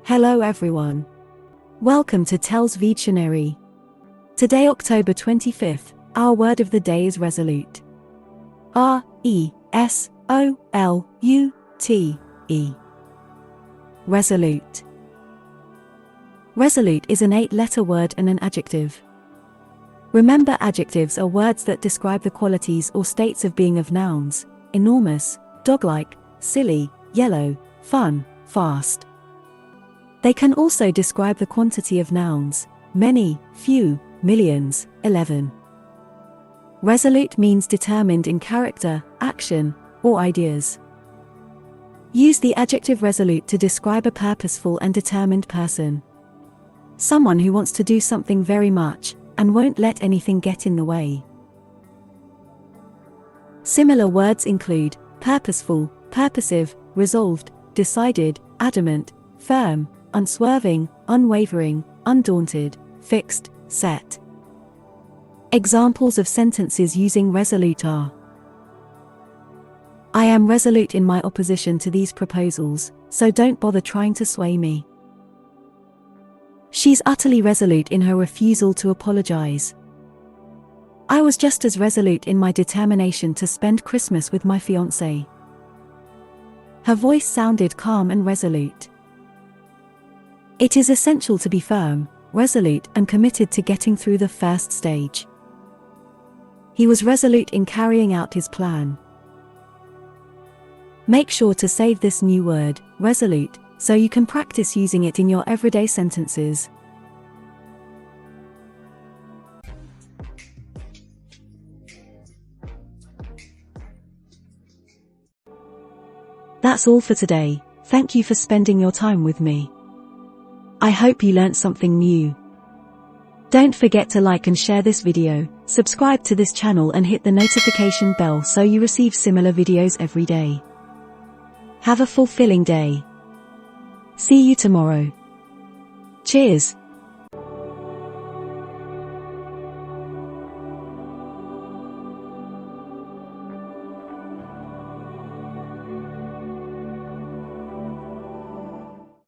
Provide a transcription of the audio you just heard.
Hello everyone. Welcome to TELLS Videtionary. Today, October 25th, our word of the day is resolute. R-E-S-O-L-U-T-E. Resolute. Resolute is an 8-letter word and an adjective. Remember, adjectives are words that describe the qualities or states of being of nouns: enormous, dog-like, silly, yellow, fun, fast. They can also describe the quantity of nouns: many, few, millions, 11. Resolute means determined in character, action, or ideas. Use the adjective resolute to describe a purposeful and determined person. Someone who wants to do something very much and won't let anything get in the way. Similar words include purposeful, purposive, resolved, decided, adamant, firm, unswerving, unwavering, undaunted, fixed, set. Examples of sentences using resolute are: I am resolute in my opposition to these proposals, so don't bother trying to sway me. She's utterly resolute in her refusal to apologize. I was just as resolute in my determination to spend Christmas with my fiancé. Her voice sounded calm and resolute. It is essential to be firm, resolute, and committed to getting through the first stage. He was resolute in carrying out his plan. Make sure to save this new word, resolute, so you can practice using it in your everyday sentences. That's all for today. Thank you for spending your time with me. I hope you learned something new. Don't forget to like and share this video, subscribe to this channel and hit the notification bell so you receive similar videos every day. Have a fulfilling day. See you tomorrow. Cheers.